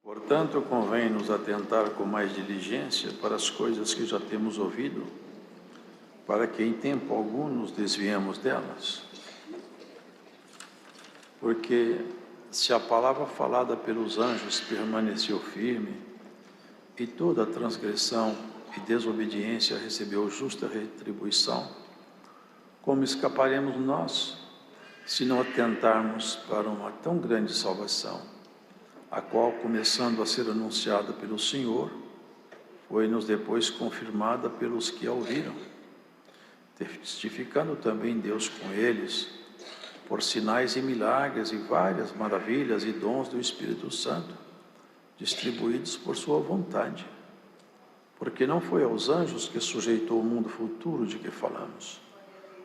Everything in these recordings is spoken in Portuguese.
Portanto, convém nos atentar com mais diligência para as coisas que já temos ouvido, para que em tempo algum nos desviemos delas. Porque se a palavra falada pelos anjos permaneceu firme, e toda transgressão e desobediência recebeu justa retribuição, como escaparemos nós, se não atentarmos para uma tão grande salvação, a qual, começando a ser anunciada pelo Senhor, foi-nos depois confirmada pelos que a ouviram, testificando também Deus com eles, por sinais e milagres e várias maravilhas e dons do Espírito Santo, distribuídos por sua vontade. Porque não foi aos anjos que sujeitou o mundo futuro de que falamos,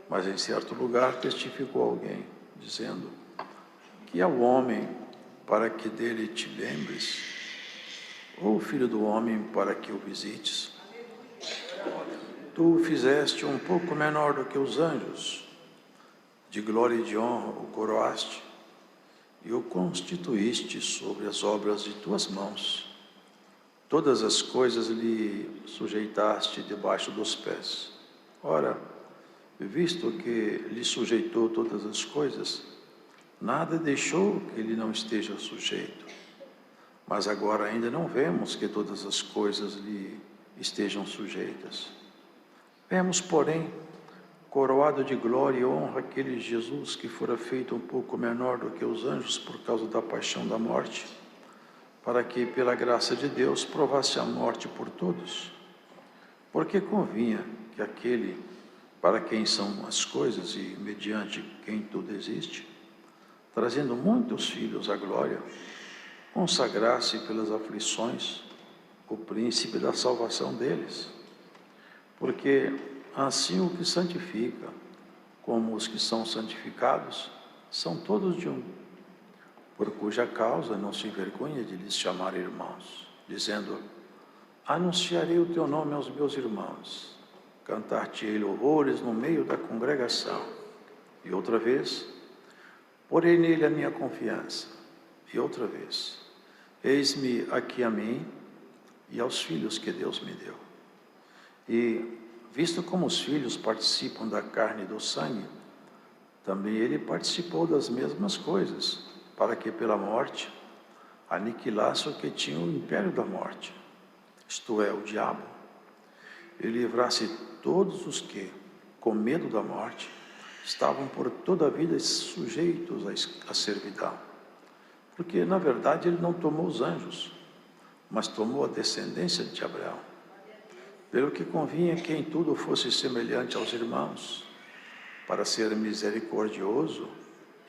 mas em certo lugar testificou alguém, dizendo: que é o homem para que dele te lembres, ou o filho do homem para que o visites? Tu o fizeste um pouco menor do que os anjos, de glória e de honra o coroaste, e o constituíste sobre as obras de tuas mãos. Todas as coisas lhe sujeitaste debaixo dos pés. Ora, visto que lhe sujeitou todas as coisas, nada deixou que ele não esteja sujeito. Mas agora ainda não vemos que todas as coisas lhe estejam sujeitas. Vemos, porém, coroado de glória e honra aquele Jesus que fora feito um pouco menor do que os anjos por causa da paixão da morte, para que, pela graça de Deus, provasse a morte por todos. Porque convinha que aquele para quem são as coisas e mediante quem tudo existe, trazendo muitos filhos à glória, consagrasse pelas aflições o príncipe da salvação deles. Porque assim o que santifica, como os que são santificados, são todos de um, por cuja causa não se envergonha de lhes chamar irmãos, dizendo: anunciarei o teu nome aos meus irmãos, cantar-te-ei louvores no meio da congregação. E outra vez, porei nele a minha confiança. E outra vez, eis-me aqui a mim e aos filhos que Deus me deu. E, visto como os filhos participam da carne e do sangue, também ele participou das mesmas coisas, para que pela morte aniquilasse o que tinha o império da morte, isto é, o diabo, e livrasse todos os que, com medo da morte, estavam por toda a vida sujeitos à servidão. Porque, na verdade, ele não tomou os anjos, mas tomou a descendência de Abraão. Pelo que convinha que em tudo fosse semelhante aos irmãos, para ser misericordioso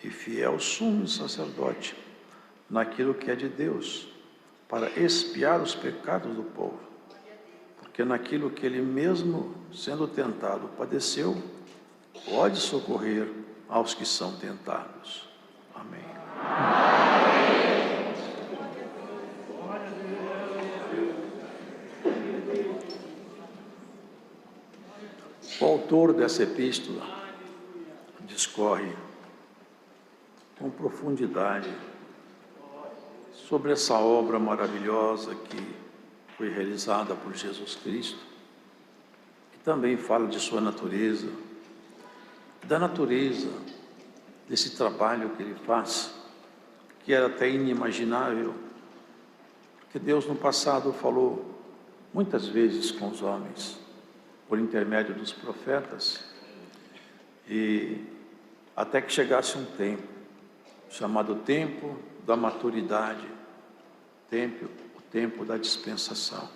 e fiel sumo sacerdote, naquilo que é de Deus, para expiar os pecados do povo. Porque naquilo que ele mesmo, sendo tentado, padeceu, pode socorrer aos que são tentados. Amém. O autor dessa epístola discorre com profundidade sobre essa obra maravilhosa que foi realizada por Jesus Cristo, que também fala de sua natureza, da natureza desse trabalho que ele faz, que era até inimaginável, porque Deus no passado falou muitas vezes com os homens, por intermédio dos profetas, e até que chegasse um tempo, chamado tempo da maturidade, o tempo da dispensação.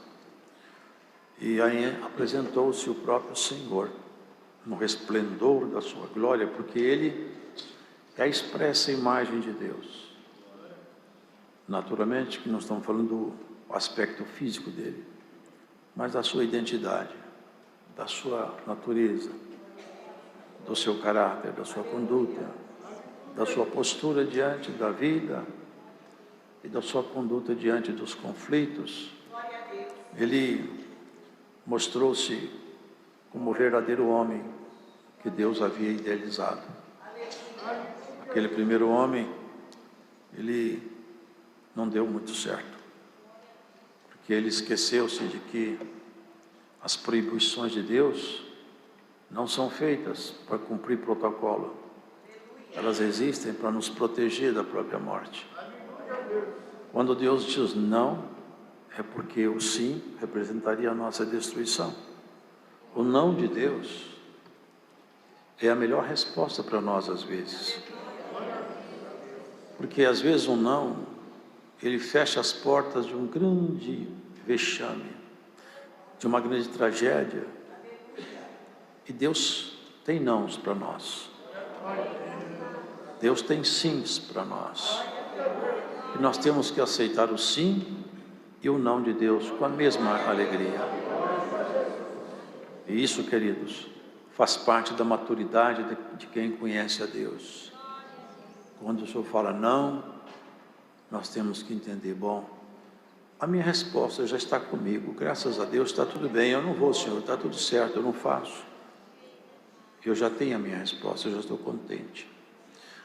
E aí apresentou-se o próprio Senhor, no resplendor da sua glória, porque Ele é a expressa imagem de Deus. Naturalmente que não estamos falando do aspecto físico dele, mas da sua identidade, da sua natureza, do seu caráter, da sua conduta, da sua postura diante da vida e da sua conduta diante dos conflitos. Ele mostrou-se como o verdadeiro homem que Deus havia idealizado. Aquele primeiro homem, ele não deu muito certo. que ele esqueceu-se de que as proibições de Deus não são feitas para cumprir protocolo. Elas existem para nos proteger da própria morte. Quando Deus diz não, é porque o sim representaria a nossa destruição. O não de Deus é a melhor resposta para nós às vezes. Porque às vezes um não, ele fecha as portas de um grande vexame, de uma grande tragédia. E Deus tem nãos para nós. Deus tem sims para nós. E nós temos que aceitar o sim e o não de Deus com a mesma alegria. E isso, queridos, faz parte da maturidade de quem conhece a Deus. Quando o Senhor fala não, nós temos que entender, bom, a minha resposta já está comigo, graças a Deus está tudo bem, eu não vou, Senhor, está tudo certo, eu não faço. Eu já tenho a minha resposta, eu já estou contente.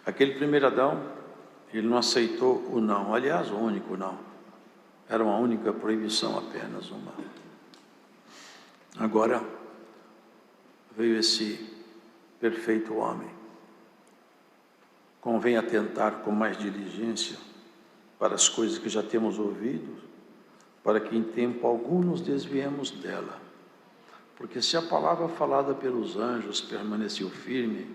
Aquele primeiro Adão, ele não aceitou o não, aliás, o único não. Era uma única proibição, apenas uma. Agora veio esse perfeito homem. Convém atentar com mais diligência para as coisas que já temos ouvido, para que em tempo algum nos desviemos dela. Porque se a palavra falada pelos anjos permaneceu firme,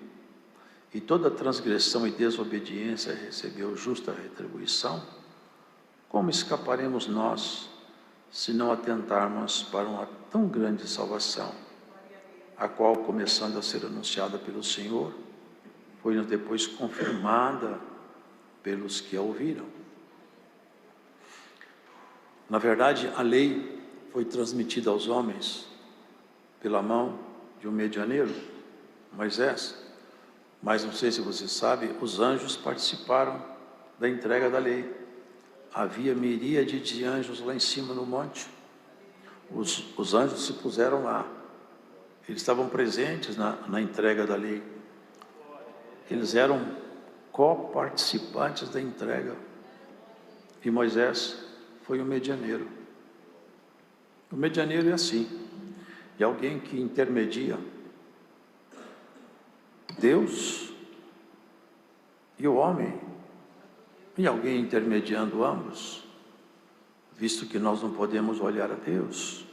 e toda transgressão e desobediência recebeu justa retribuição, como escaparemos nós, se não atentarmos para uma tão grande salvação, a qual, começando a ser anunciada pelo Senhor, foi-nos depois confirmada pelos que a ouviram. Na verdade, a lei foi transmitida aos homens pela mão de um medianeiro, Moisés. Mas não sei se você sabe, os anjos participaram da entrega da lei. Havia miríade de anjos lá em cima no monte. Os anjos se puseram lá. Eles estavam presentes na entrega da lei. Eles eram coparticipantes da entrega. E Moisés foi o medianeiro. O medianeiro é assim. É alguém que intermedia Deus e o homem, e alguém intermediando ambos, visto que nós não podemos olhar a Deus,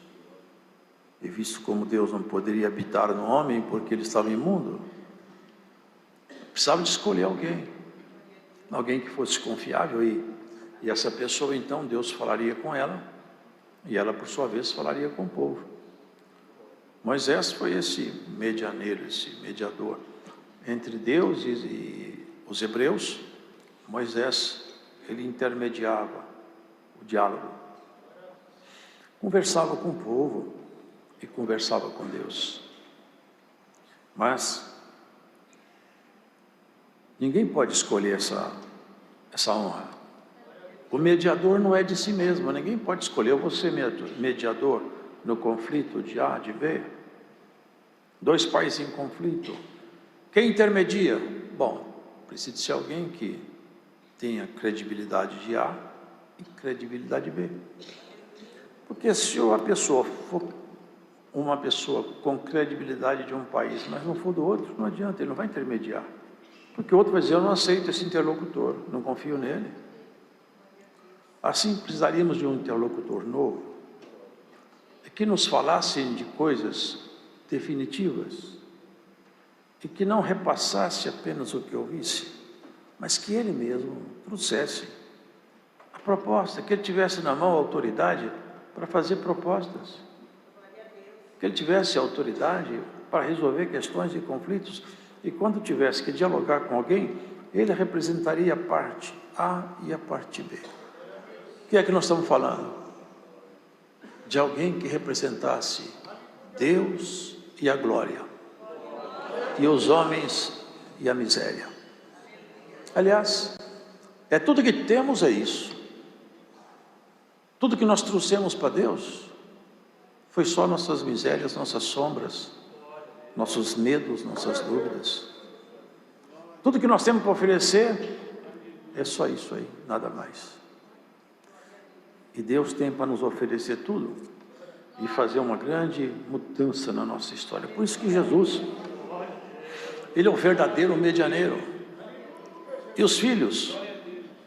e visto como Deus não poderia habitar no homem porque ele estava imundo, precisava de escolher alguém que fosse confiável, e essa pessoa então Deus falaria com ela, e ela por sua vez falaria com o povo. Moisés foi esse medianeiro, esse mediador entre Deus e os hebreus. Moisés, ele intermediava o diálogo, conversava com o povo e conversava com Deus. Mas ninguém pode escolher essa honra. O mediador não é de si mesmo, ninguém pode escolher. Eu vou ser mediador no conflito de A, de B, dois países em conflito. Quem intermedia? Bom, precisa ser alguém que tenha credibilidade de A e credibilidade B. Porque se a pessoa for uma pessoa com credibilidade de um país, mas não for do outro, não adianta, ele não vai intermediar. Porque o outro vai dizer, eu não aceito esse interlocutor, não confio nele. Assim, precisaríamos de um interlocutor novo, que nos falasse de coisas definitivas, e que não repassasse apenas o que ouvisse, mas que ele mesmo trouxesse a proposta, que ele tivesse na mão a autoridade para fazer propostas, que ele tivesse autoridade para resolver questões e conflitos, e quando tivesse que dialogar com alguém, ele representaria a parte A e a parte B. O que é que nós estamos falando? De alguém que representasse Deus e a glória, e os homens e a miséria. Aliás, tudo que temos é isso. Tudo que nós trouxemos para Deus foi só nossas misérias, nossas sombras, nossos medos, nossas dúvidas. Tudo que nós temos para oferecer é só isso aí, nada mais. E Deus tem para nos oferecer tudo e fazer uma grande mudança na nossa história. Por isso que Jesus, Ele é o verdadeiro medianeiro. E os filhos,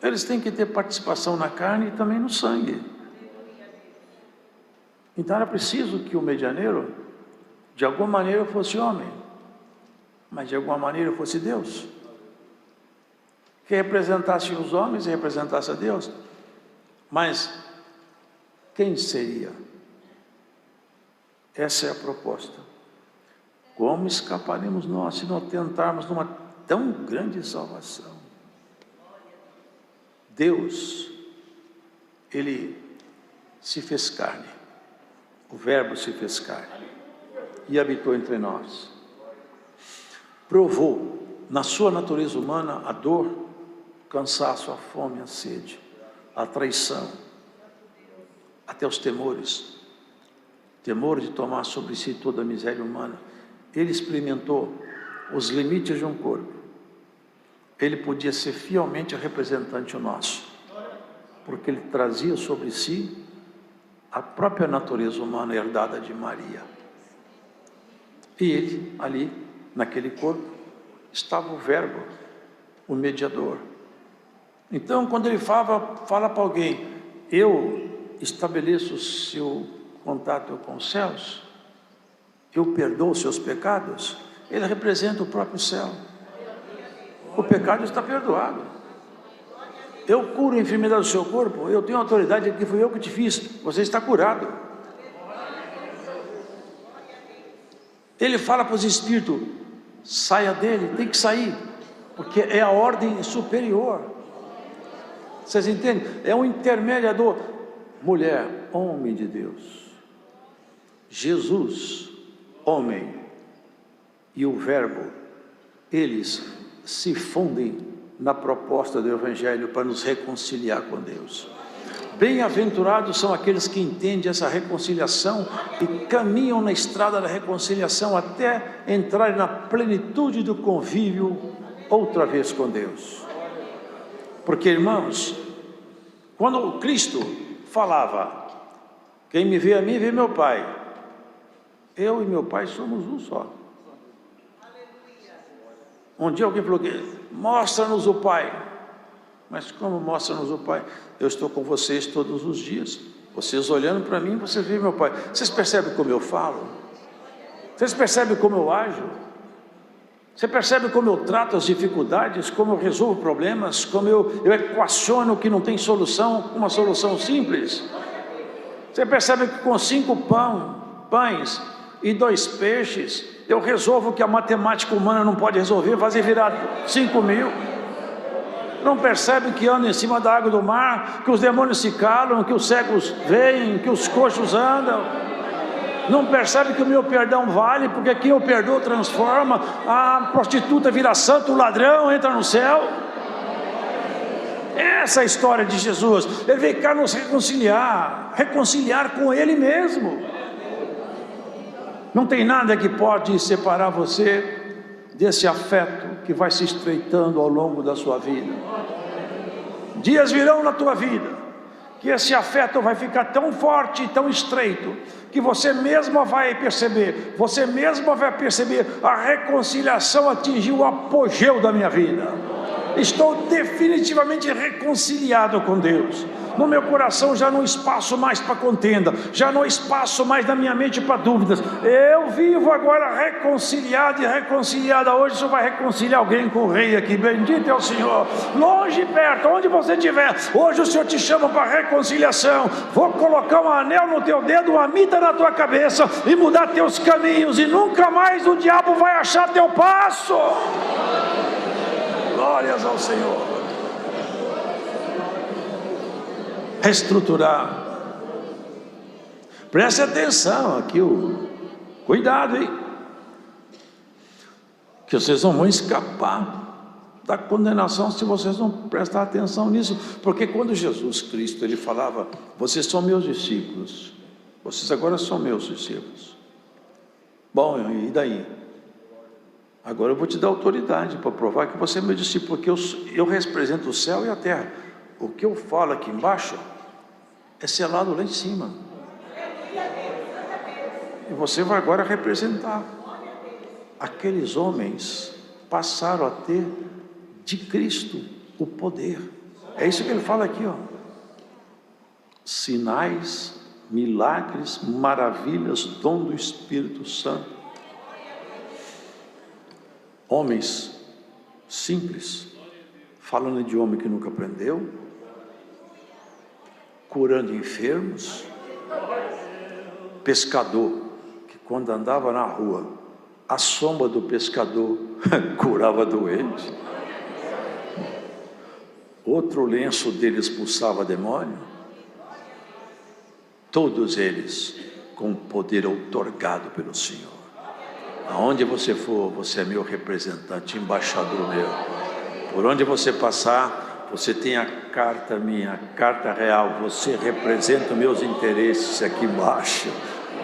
eles têm que ter participação na carne e também no sangue. Então era preciso que o medianeiro, de alguma maneira, fosse homem, mas de alguma maneira fosse Deus, que representasse os homens e representasse a Deus. Mas quem seria? Essa é a proposta. Como escaparemos nós se não tentarmos numa tão grande salvação? Deus, Ele se fez carne, o Verbo se fez carne e habitou entre nós. Provou na sua natureza humana a dor, o cansaço, a fome, a sede, a traição, até os temores, temor de tomar sobre si toda a miséria humana. Ele experimentou os limites de um corpo. Ele podia ser fielmente representante nosso, porque ele trazia sobre si a própria natureza humana herdada de Maria. E ele, ali, naquele corpo, estava o Verbo, o mediador. Então, quando ele fala para alguém, eu estabeleço o seu contato com os céus, eu perdoo os seus pecados, ele representa o próprio céu. O pecado está perdoado. Eu curo a enfermidade do seu corpo, eu tenho autoridade aqui, fui eu que te fiz, você está curado. Ele fala para os espíritos, saia dele, tem que sair, porque é a ordem superior. Vocês entendem? É um intermediador. Mulher, homem de Deus. Jesus, homem, e o Verbo, eles se fundem na proposta do Evangelho para nos reconciliar com Deus. Bem-aventurados são aqueles que entendem essa reconciliação e caminham na estrada da reconciliação até entrarem na plenitude do convívio outra vez com Deus. Porque, irmãos, quando o Cristo falava, quem me vê a mim, vê meu Pai. Eu e meu Pai somos um só. Um dia alguém falou que mostra-nos o Pai. Mas como mostra-nos o Pai? Eu estou com vocês todos os dias. Vocês olhando para mim, você vê meu Pai. Vocês percebem como eu falo? Vocês percebem como eu ajo? Você percebe como eu trato as dificuldades, como eu resolvo problemas, como eu equaciono o que não tem solução, uma solução simples? Você percebe que com 5 pães e 2 peixes, eu resolvo o que a matemática humana não pode resolver, fazer virar 5.000. Não percebe que ando em cima da água do mar, que os demônios se calam, que os cegos veem, que os coxos andam? Não percebe que o meu perdão vale, porque quem eu perdoo transforma, a prostituta vira santo, o ladrão entra no céu? Essa é a história de Jesus. Ele veio cá nos reconciliar com Ele mesmo. Não tem nada que pode separar você desse afeto que vai se estreitando ao longo da sua vida. Dias virão na tua vida que esse afeto vai ficar tão forte e tão estreito, que você mesma vai perceber, a reconciliação atingiu o apogeu da minha vida. Estou definitivamente reconciliado com Deus. No meu coração já não há espaço mais para contenda, já não há espaço mais na minha mente para dúvidas. Eu vivo agora reconciliado e reconciliada. Hoje o Senhor vai reconciliar alguém com o Rei aqui. Bendito é o Senhor. Longe e perto, onde você estiver, hoje o Senhor te chama para reconciliação. Vou colocar um anel no teu dedo, uma mita na tua cabeça e mudar teus caminhos, e nunca mais o diabo vai achar teu passo. Glórias ao Senhor. Reestruturar. Preste atenção aqui, cuidado, hein? Que vocês não vão escapar da condenação se vocês não prestar atenção nisso. Porque quando Jesus Cristo, Ele falava, vocês são meus discípulos, vocês agora são meus discípulos. Bom, e daí? Agora eu vou te dar autoridade para provar que você é meu discípulo, porque eu represento o céu e a terra. O que eu falo aqui embaixo é selado lá em cima. E você vai agora representar. Aqueles homens passaram a ter de Cristo o poder. É isso que ele fala aqui, ó. Sinais, milagres, maravilhas, dom do Espírito Santo. Homens simples, falando de homem que nunca aprendeu, curando enfermos, pescador, que quando andava na rua, a sombra do pescador curava doente, outro lenço dele expulsava demônio, todos eles com poder outorgado pelo Senhor. Aonde você for, você é meu representante, embaixador meu. Por onde você passar, você tem a carta minha, a carta real. Você representa meus interesses aqui embaixo.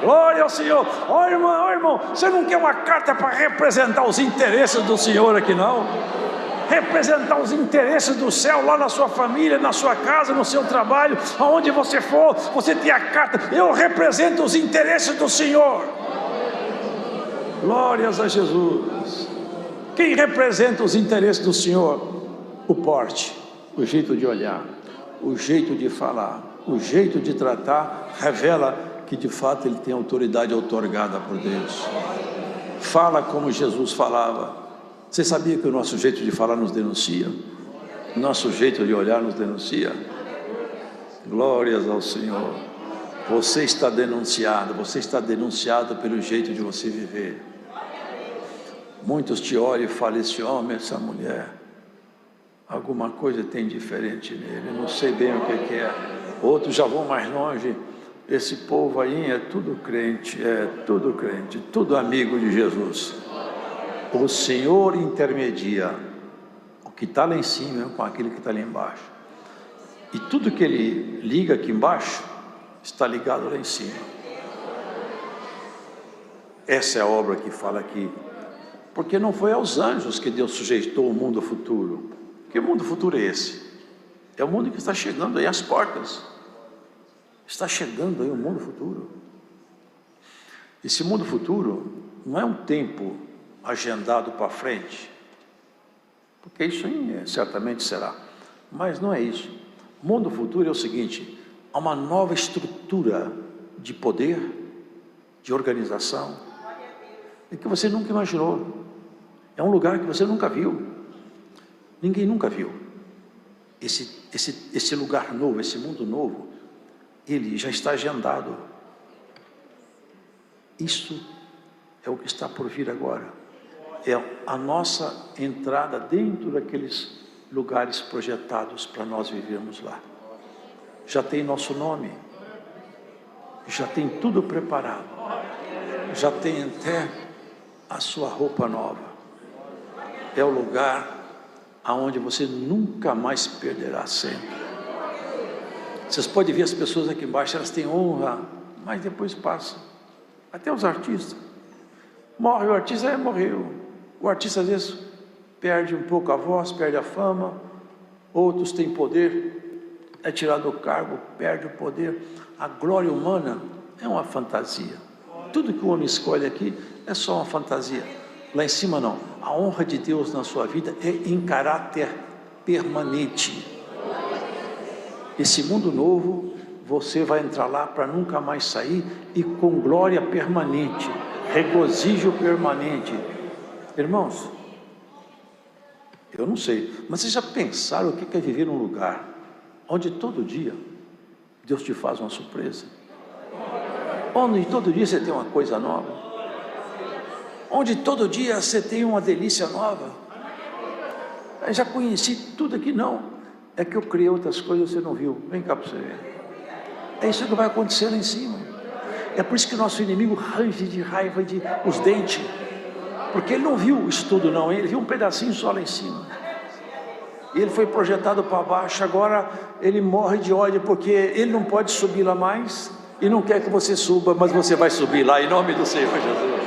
Glória ao Senhor. Ó irmão, você não quer uma carta para representar os interesses do Senhor aqui não? Representar os interesses do céu lá na sua família, na sua casa, no seu trabalho, aonde você for, você tem a carta. Eu represento os interesses do Senhor. Glórias a Jesus. Quem representa os interesses do Senhor? O porte, o jeito de olhar, o jeito de falar, o jeito de tratar, revela que de fato ele tem autoridade outorgada por Deus. Fala como Jesus falava. Você sabia que o nosso jeito de falar nos denuncia? Nosso jeito de olhar nos denuncia? Glórias ao Senhor. Você está denunciado pelo jeito de você viver. Muitos te olham e falam, esse homem, essa mulher, alguma coisa tem diferente nele, não sei bem o que é. Outros já vão mais longe, esse povo aí é tudo crente, tudo amigo de Jesus. O Senhor intermedia o que está lá em cima com aquele que está lá embaixo. E tudo que ele liga aqui embaixo, está ligado lá em cima. Essa é a obra que fala aqui. Porque não foi aos anjos que Deus sujeitou o mundo futuro. Que mundo futuro é esse? É o mundo que está chegando aí às portas. Está chegando aí o mundo futuro. Esse mundo futuro não é um tempo agendado para frente, porque isso aí certamente será, mas não é isso. O mundo futuro é o seguinte: há uma nova estrutura de poder, de organização, e que você nunca imaginou. É um lugar que você nunca viu, ninguém nunca viu. Esse lugar novo, esse mundo novo, ele já está agendado. Isso é o que está por vir agora. É a nossa entrada dentro daqueles lugares projetados para nós vivermos lá. Já tem nosso nome, já tem tudo preparado, já tem até a sua roupa nova. É o lugar aonde você nunca mais perderá sempre. Vocês podem ver as pessoas aqui embaixo, elas têm honra, mas depois passa. Até os artistas. Morre o artista, morreu. O artista às vezes perde um pouco a voz, perde a fama. Outros têm poder, é tirado do cargo, perde o poder. A glória humana é uma fantasia. Tudo que o homem escolhe aqui é só uma fantasia. Lá em cima não. A honra de Deus na sua vida é em caráter permanente. Esse mundo novo, você vai entrar lá para nunca mais sair e com glória permanente, regozijo permanente. Irmãos, eu não sei, mas vocês já pensaram o que é viver num lugar onde todo dia Deus te faz uma surpresa? Onde todo dia você tem uma coisa nova? Onde todo dia você tem uma delícia nova? Eu já conheci tudo aqui, não. É que eu criei outras coisas que você não viu. Vem cá para você ver. É isso que vai acontecer lá em cima. É por isso que o nosso inimigo range de raiva de os dentes. Porque ele não viu isso tudo não, ele viu um pedacinho só lá em cima. E ele foi projetado para baixo, agora ele morre de ódio porque ele não pode subir lá mais e não quer que você suba, mas você vai subir lá em nome do Senhor Jesus.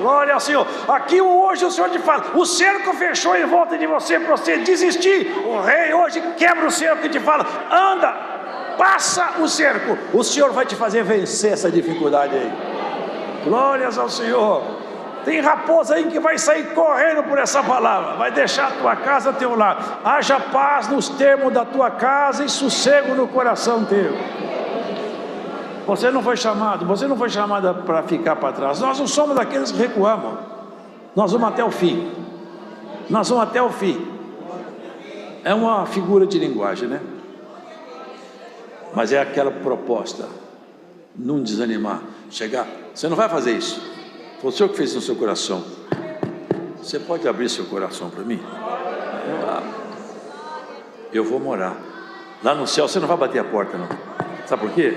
Glória ao Senhor. Aqui hoje o Senhor te fala, o cerco fechou em volta de você para você desistir. O rei hoje quebra o cerco e te fala, anda. passa o cerco. O Senhor vai te fazer vencer essa dificuldade aí. Glórias ao Senhor. Tem raposa aí que vai sair correndo por essa palavra, vai deixar a tua casa a teu lar. Haja paz nos termos da tua casa e sossego no coração teu. Você não foi chamada para ficar para trás. Nós não somos daqueles que recuamos. Nós vamos até o fim. Nós vamos até o fim. É uma figura de linguagem, né? Mas é aquela proposta, não desanimar, chegar, você não vai fazer isso. Foi o Senhor que fez isso no seu coração. Você pode abrir seu coração para mim? Eu vou morar lá no céu. Você não vai bater a porta, não. Sabe por quê?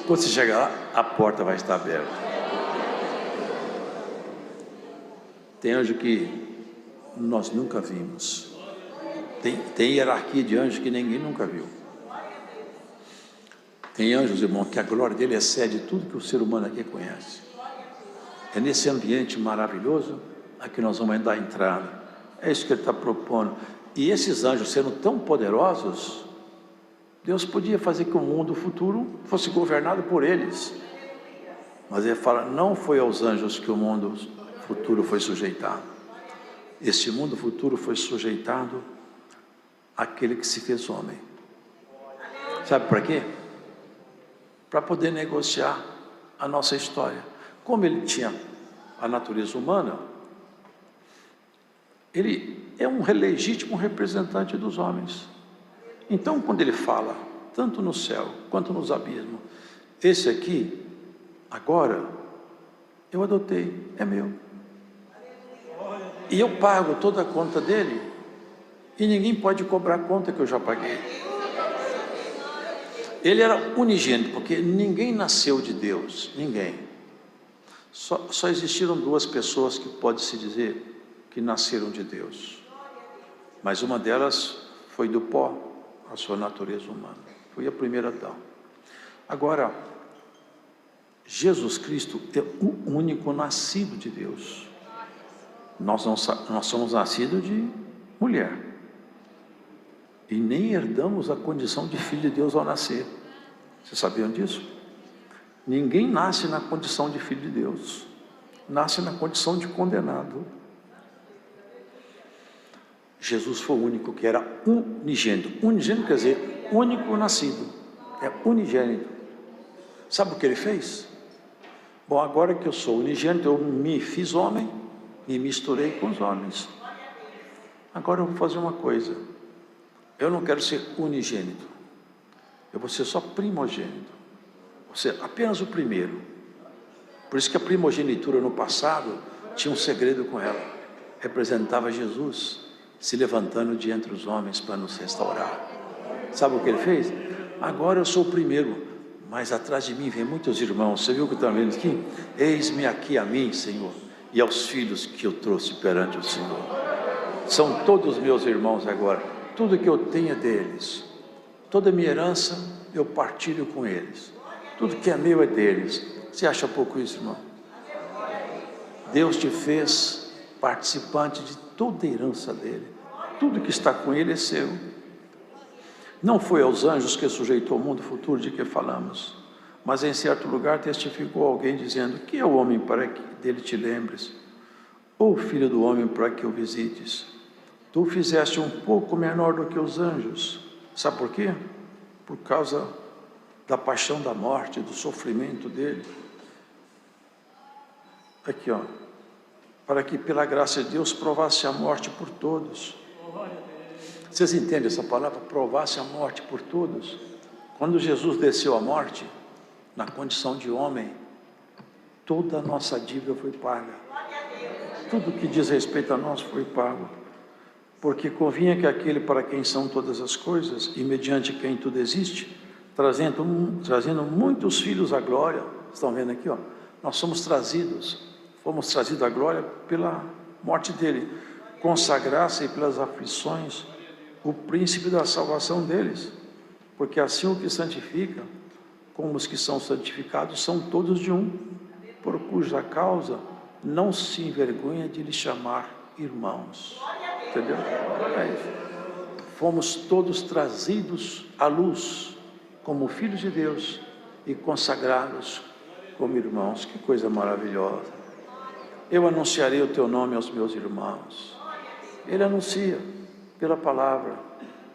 Quando você chegar lá, a porta vai estar aberta. Tem anjo que nós nunca vimos. Tem hierarquia de anjos que ninguém nunca viu. Tem anjos, irmão, que a glória dele excede tudo que o ser humano aqui conhece. É nesse ambiente maravilhoso a que nós vamos dar entrada. É isso que ele está propondo. E esses anjos sendo tão poderosos, Deus podia fazer que o mundo futuro fosse governado por eles. Mas ele fala, não foi aos anjos que o mundo futuro foi sujeitado. Esse mundo futuro foi sujeitado àquele que se fez homem. Sabe para quê? Para poder negociar a nossa história. Como ele tinha a natureza humana, ele é um legítimo representante dos homens. Então, quando ele fala, tanto no céu quanto nos abismos, esse aqui, agora, eu adotei, é meu. E eu pago toda a conta dele, e ninguém pode cobrar a conta que eu já paguei. Ele era unigênito, porque ninguém nasceu de Deus, ninguém. Só existiram duas pessoas que pode-se dizer que nasceram de Deus. Mas uma delas foi do pó, a sua natureza humana. Foi a primeira Adão. Agora, Jesus Cristo é o único nascido de Deus. Nós somos nascidos de mulher. E nem herdamos a condição de filho de Deus ao nascer. Vocês sabiam disso? Ninguém nasce na condição de filho de Deus. Nasce na condição de condenado. Jesus foi o único que era unigênito. Unigênito quer dizer único nascido. É unigênito. Sabe o que ele fez? Bom, agora que eu sou unigênito, eu me fiz homem e misturei com os homens. Agora eu vou fazer uma coisa. Eu não quero ser unigênito. Eu vou ser só primogênito. Você, apenas o primeiro. Por isso que a primogenitura no passado tinha um segredo com ela. Representava Jesus se levantando de entre os homens para nos restaurar. Sabe o que ele fez? Agora eu sou o primeiro, mas atrás de mim vem muitos irmãos. Você viu o que está vendo aqui? Eis-me aqui a mim, Senhor, e aos filhos que eu trouxe perante o Senhor. São todos meus irmãos agora. Tudo que eu tenho é deles. Toda a minha herança eu partilho com eles. Tudo que é meu é deles. Você acha pouco isso, irmão? Deus te fez participante de toda a herança dele. Tudo que está com ele é seu. Não foi aos anjos que sujeitou o mundo futuro de que falamos, mas em certo lugar testificou alguém dizendo: que é o homem para que dele te lembres, ou o filho do homem para que o visites? Tu o fizeste um pouco menor do que os anjos. Sabe por quê? Por causa da paixão da morte, do sofrimento dele. Aqui, ó. Para que pela graça de Deus provasse a morte por todos. Vocês entendem essa palavra? Provasse a morte por todos. Quando Jesus desceu à morte, na condição de homem, toda a nossa dívida foi paga. Tudo que diz respeito a nós foi pago. Porque convinha que aquele para quem são todas as coisas, e mediante quem tudo existe, trazendo muitos filhos à glória. Estão vendo aqui, ó? Nós fomos trazidos à glória pela morte dele, consagrasse pelas aflições o príncipe da salvação deles, porque assim o que santifica, como os que são santificados, são todos de um, por cuja causa não se envergonha de lhe chamar irmãos. Entendeu? É isso. Fomos todos trazidos à luz como filhos de Deus e consagrados como irmãos. Que coisa maravilhosa! Eu anunciarei o teu nome aos meus irmãos. Ele anuncia pela palavra,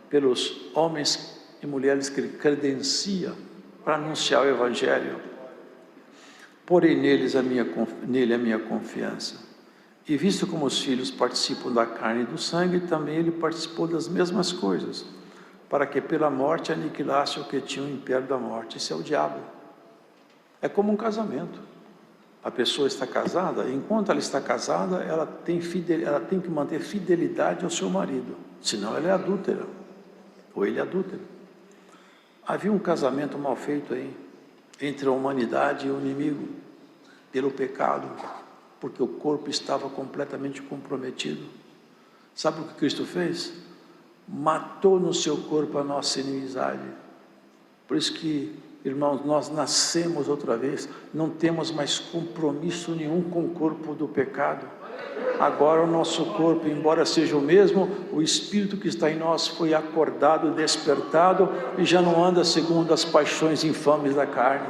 pelos homens e mulheres que ele credencia para anunciar o Evangelho. Porém nele a minha confiança. E visto como os filhos participam da carne e do sangue, também ele participou das mesmas coisas, para que pela morte aniquilasse o que tinha o império da morte. Isso é o diabo. É como um casamento. A pessoa está casada, e enquanto ela está casada, ela tem que manter fidelidade ao seu marido, senão ela é adúltera, ou ele é adúltero. Havia um casamento mal feito aí, entre a humanidade e o inimigo, pelo pecado, porque o corpo estava completamente comprometido. Sabe o que Cristo fez? Matou no seu corpo a nossa inimizade. Por isso que, irmãos, nós nascemos outra vez, não temos mais compromisso nenhum com o corpo do pecado. Agora o nosso corpo, embora seja o mesmo, o Espírito que está em nós foi acordado, despertado, e já não anda segundo as paixões infames da carne.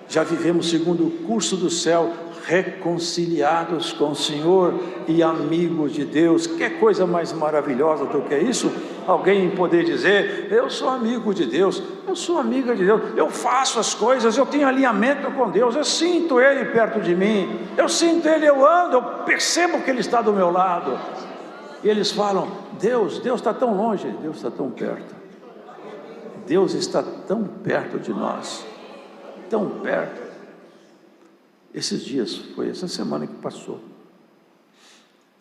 Já vivemos segundo o curso do céu, reconciliados com o Senhor e amigos de Deus. Que coisa mais maravilhosa do que isso? Alguém poder dizer: eu sou amigo de Deus, eu sou amiga de Deus, eu faço as coisas, eu tenho alinhamento com Deus, eu sinto Ele perto de mim, eu sinto Ele, eu ando, eu percebo que Ele está do meu lado. E eles falam: Deus está tão longe. Deus está tão perto. Deus está tão perto de nós, tão perto. Esses dias, foi essa semana que passou,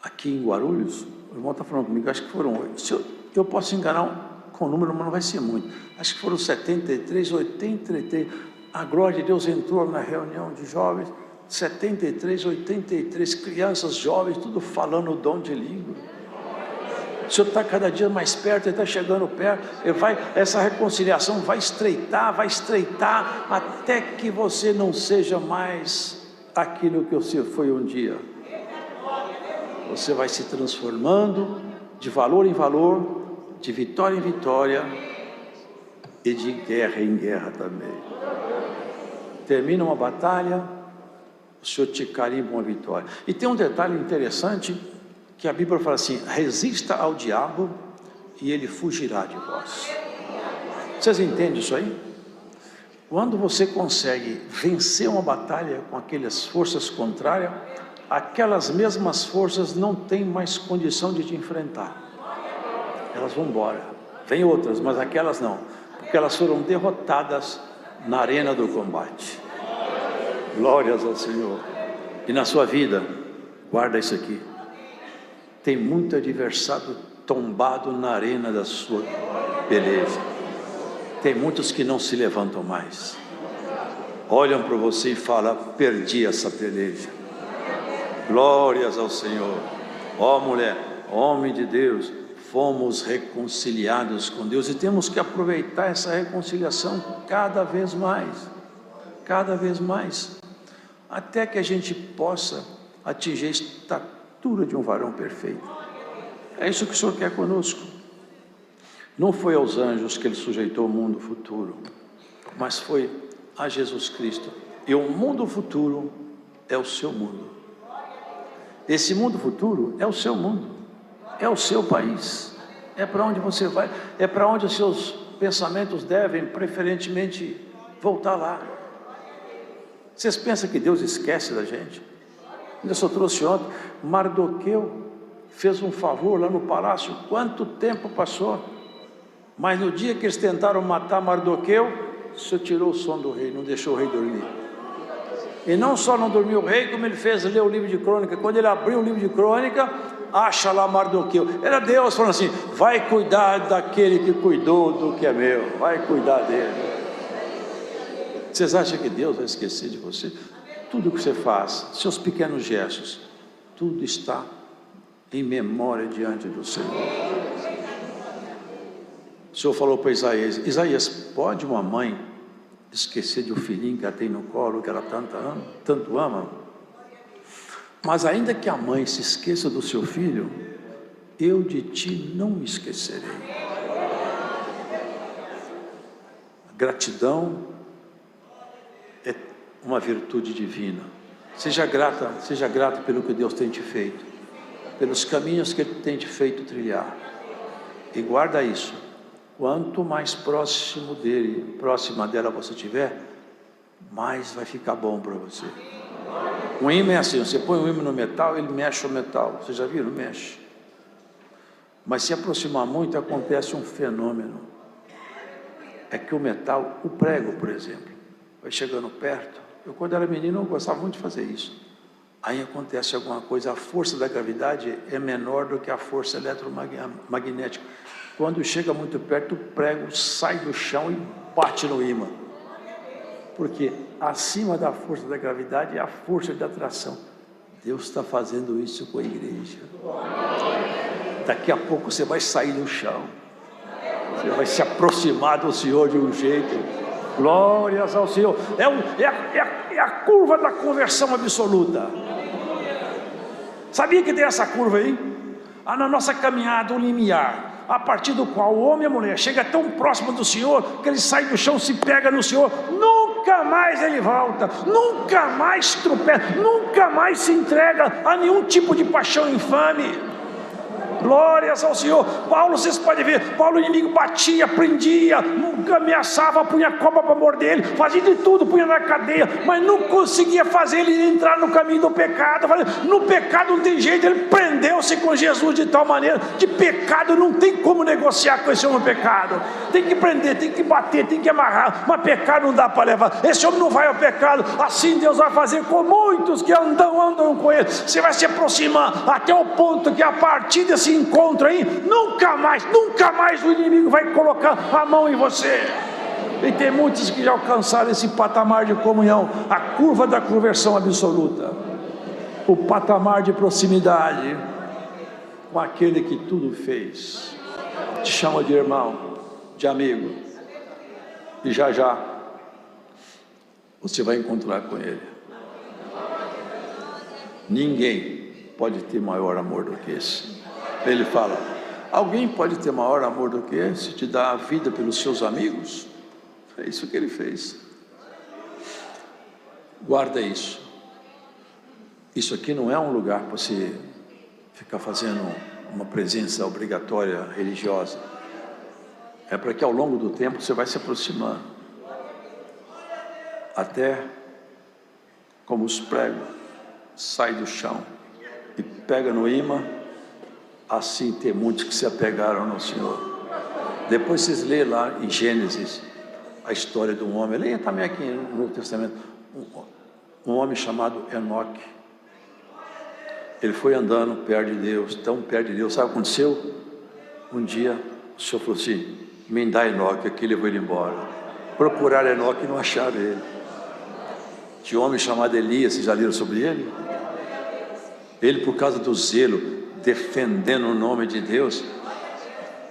aqui em Guarulhos, o irmão está falando comigo, acho que foram 8, eu posso enganar com o número, mas não vai ser muito, acho que foram 73, 83, a glória de Deus entrou na reunião de jovens, 73, 83, crianças, jovens, tudo falando o dom de língua. O Senhor está cada dia mais perto, Ele está chegando perto, essa reconciliação vai estreitar, até que você não seja mais aquilo que você foi um dia. Você vai se transformando de valor em valor, de vitória em vitória e de guerra em guerra também. Termina uma batalha, o Senhor te carimba uma vitória. E tem um detalhe interessante, que a Bíblia fala assim: resista ao diabo e ele fugirá de vós. Vocês entendem isso aí? Quando você consegue vencer uma batalha com aquelas forças contrárias, aquelas mesmas forças não têm mais condição de te enfrentar. Elas vão embora. Vem outras, mas aquelas não, porque elas foram derrotadas na arena do combate. Glórias ao Senhor. E na sua vida, guarda isso aqui: tem muito adversário tombado na arena da sua beleza. Tem muitos que não se levantam mais. Olham para você e falam: perdi essa peleja. Glórias ao Senhor. Ó mulher, homem de Deus, fomos reconciliados com Deus e temos que aproveitar essa reconciliação cada vez mais, até que a gente possa atingir a estatura de um varão perfeito. É isso que o Senhor quer conosco. Não foi aos anjos que Ele sujeitou o mundo futuro, mas foi a Jesus Cristo. E o mundo futuro é o seu mundo. Esse mundo futuro é o seu mundo, é o seu país, é para onde você vai, é para onde os seus pensamentos devem preferentemente voltar lá. Vocês pensam que Deus esquece da gente? Eu só trouxe ontem, Mardoqueu fez um favor lá no palácio. Quanto tempo passou? Mas no dia que eles tentaram matar Mardoqueu, o Senhor tirou o sono do rei, não deixou o rei dormir. E não só não dormiu o rei, como ele fez ler o livro de crônica. Quando ele abriu o livro de crônica, acha lá Mardoqueu. Era Deus falando assim: vai cuidar daquele que cuidou do que é meu, vai cuidar dele. Vocês acham que Deus vai esquecer de você? Tudo que você faz, seus pequenos gestos, tudo está em memória diante do Senhor. O Senhor falou para Isaías: Isaías, pode uma mãe esquecer de um filhinho que ela tem no colo, que ela tanto ama? Mas ainda que a mãe se esqueça do seu filho, eu de ti não me esquecerei. Gratidão é uma virtude divina. Seja grato pelo que Deus tem te feito, pelos caminhos que Ele tem te feito trilhar. E guarda isso. Quanto mais próximo dele, próxima dela você tiver, mais vai ficar bom para você. Um ímã é assim, você põe um ímã no metal, ele mexe o metal. Você já viram? Mexe. Mas se aproximar muito, acontece um fenômeno. É que o metal, o prego, por exemplo, vai chegando perto. Eu, quando era menino, eu gostava muito de fazer isso. Aí acontece alguma coisa, a força da gravidade é menor do que a força eletromagnética. Quando chega muito perto, o prego sai do chão e bate no ímã. Porque acima da força da gravidade é a força de atração. Deus está fazendo isso com a igreja. Daqui a pouco você vai sair do chão. Você vai se aproximar do Senhor de um jeito. Glórias ao Senhor. É a curva da conversão absoluta. Sabia que tem essa curva aí? Na nossa caminhada, o limiar, a partir do qual o homem e a mulher chega tão próximo do Senhor, que ele sai do chão, se pega no Senhor, nunca mais ele volta, nunca mais tropeça, nunca mais se entrega a nenhum tipo de paixão infame. Glórias ao Senhor. Paulo, vocês podem ver, Paulo, o inimigo batia, prendia, ameaçava, punha cobra para morder ele, fazia de tudo, punha na cadeia, mas não conseguia fazer ele entrar no caminho do pecado. No pecado não tem jeito. Ele prendeu-se com Jesus de tal maneira, de pecado não tem como negociar com esse homem pecado. Tem que prender, tem que bater, tem que amarrar, mas pecado não dá para levar. Esse homem não vai ao pecado. Assim Deus vai fazer com muitos que andam com ele. Você vai se aproximar até o ponto que a partir desse encontro aí, nunca mais o inimigo vai colocar a mão em você. E tem muitos que já alcançaram esse patamar de comunhão, a curva da conversão absoluta, o patamar de proximidade com aquele que tudo fez. Te chama de irmão, de amigo, e já você vai encontrar com ele. Ninguém pode ter maior amor do que esse. Ele fala: alguém pode ter maior amor do que esse, te dar a vida pelos seus amigos? É isso que ele fez. Guarda isso. Isso aqui não é um lugar para você ficar fazendo uma presença obrigatória religiosa. É para que ao longo do tempo você vai se aproximando, até como os pregos sai do chão e pega no ímã. Assim tem muitos que se apegaram no Senhor. Depois vocês lêem lá em Gênesis a história de um homem. Leia também aqui no Novo Testamento. Um homem chamado Enoque. Ele foi andando perto de Deus, tão perto de Deus. Sabe o que aconteceu? Um dia o Senhor falou assim: me dá Enoque, aqui levou ele embora. Procuraram Enoque e não acharam ele. Tinha um homem chamado Elias, vocês já leram sobre ele? Ele, por causa do zelo, defendendo o nome de Deus,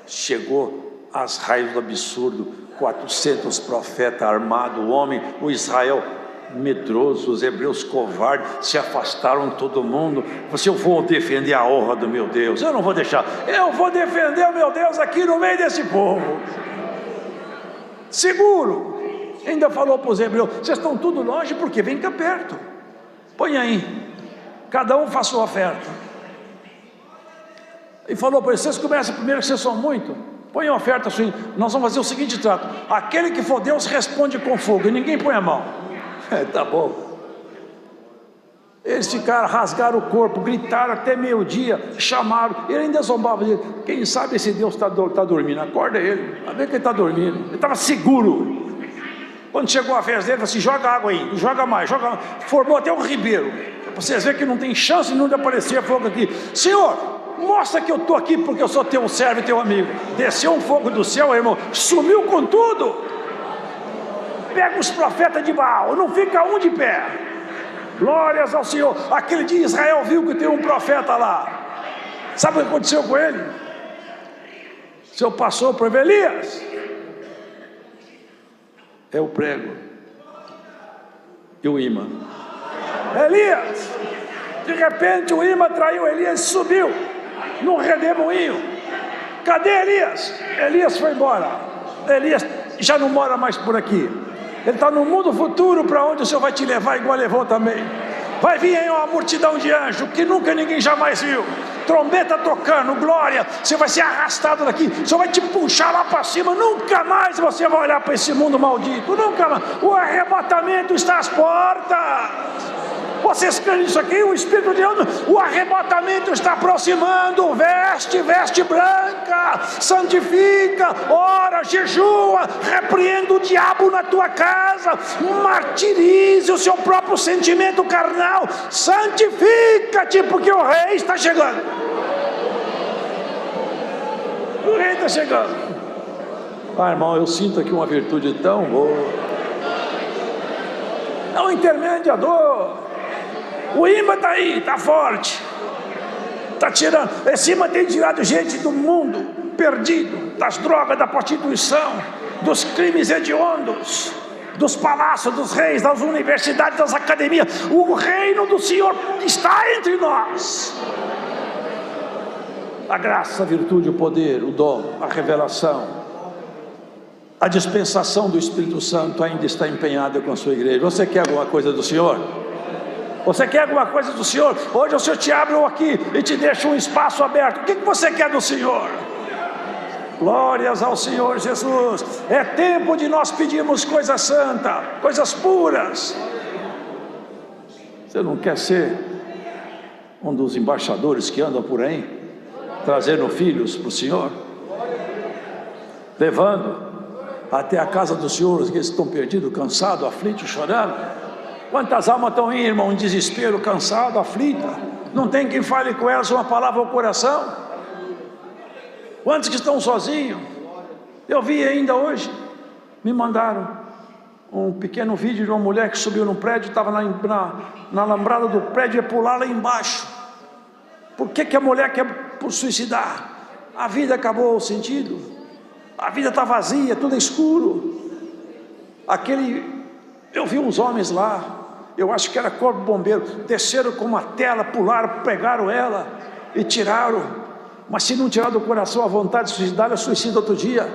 chegou às raízes do absurdo. 400 profetas armados, o Israel medroso, os hebreus covardes, se afastaram todo mundo. Você: eu vou defender a honra do meu Deus, eu não vou deixar, eu vou defender o meu Deus aqui no meio desse povo, seguro. Ainda falou para os hebreus: vocês estão tudo longe, porque vem cá perto, põe aí, cada um faça sua oferta. E falou para eles: vocês começam primeiro, que vocês são muito, põe a oferta sua. Nós vamos fazer o seguinte trato: aquele que for Deus responde com fogo, e ninguém põe a mão. Tá bom. Eles ficaram, rasgaram o corpo, gritaram até meio-dia, chamaram. Ele ainda zombava dele: quem sabe esse Deus está dormindo, acorda ele, a ver que ele está dormindo. Ele estava seguro. Quando chegou a vez dele, ele falou assim: joga água aí, joga mais, joga mais. Formou até um ribeiro, para vocês verem que não tem chance de não aparecer fogo aqui. Senhor, mostra que eu estou aqui, porque eu sou teu servo e teu amigo. Desceu um fogo do céu, irmão, sumiu com tudo. Pega os profetas de Baal, não fica um de pé. Glórias ao Senhor. Aquele dia Israel viu que tem um profeta lá. Sabe o que aconteceu com ele? O Senhor passou para Elias. É o prego e o ímã. Elias, de repente o ímã traiu Elias e subiu num redemoinho. Cadê Elias? Elias foi embora. Elias já não mora mais por aqui. Ele está no mundo futuro, para onde o Senhor vai te levar, igual levou também. Vai vir aí uma multidão de anjos, que nunca ninguém jamais viu. Trombeta tocando, glória. Você vai ser arrastado daqui. O Senhor vai te puxar lá para cima. Nunca mais você vai olhar para esse mundo maldito. Nunca mais. O arrebatamento está às portas. Vocês creem nisso aqui? O Espírito de Deus, o arrebatamento está aproximando. Veste branca, santifica, ora, jejua, repreenda o diabo na tua casa, martirize o seu próprio sentimento carnal, santifica-te, porque o rei está chegando. O rei está chegando. Ah, irmão, eu sinto aqui uma virtude tão boa. É um intermediador. O imã está aí, está forte, está tirando. Esse imã tem tirado gente do mundo perdido, das drogas, da prostituição, dos crimes hediondos, dos palácios dos reis, das universidades, das academias. O reino do Senhor está entre nós. A graça, a virtude, o poder, o dom, a revelação, a dispensação do Espírito Santo ainda está empenhada com a sua igreja. Você quer alguma coisa do Senhor? Você quer alguma coisa do Senhor? Hoje o Senhor te abre aqui e te deixa um espaço aberto. O que você quer do Senhor? Glórias ao Senhor Jesus. É tempo de nós pedirmos coisa santa, coisas puras. Você não quer ser um dos embaixadores que andam por aí, trazendo filhos para o Senhor, levando até a casa do Senhor os que estão perdidos, cansados, aflitos, chorando? Quantas almas estão aí, irmão, em desespero, cansado, aflita, não tem quem fale com elas uma palavra ao coração? Quantos que estão sozinhos? Eu vi ainda hoje, me mandaram um pequeno vídeo de uma mulher que subiu num prédio, estava na alambrada do prédio, ia pular lá embaixo. Por que a mulher quer suicidar? A vida acabou o sentido, a vida está vazia, tudo é escuro. Eu vi uns homens lá, eu acho que era corpo de bombeiro, desceram com uma tela, pularam, pegaram ela e tiraram. Mas se não tirar do coração a vontade de suicidar, ela suicida outro dia.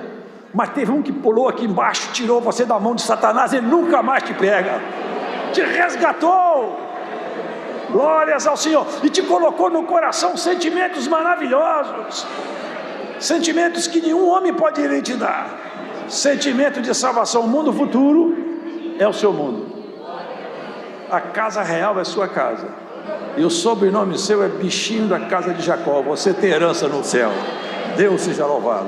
Mas teve um que pulou aqui embaixo, tirou você da mão de Satanás, ele nunca mais te pega, te resgatou. Glórias ao Senhor. E te colocou no coração sentimentos maravilhosos, sentimentos que nenhum homem pode te dar. Sentimento de salvação. O mundo futuro é o seu mundo. A casa real é sua casa. E o sobrenome seu é bichinho da casa de Jacó. Você tem herança no céu. Deus seja louvado.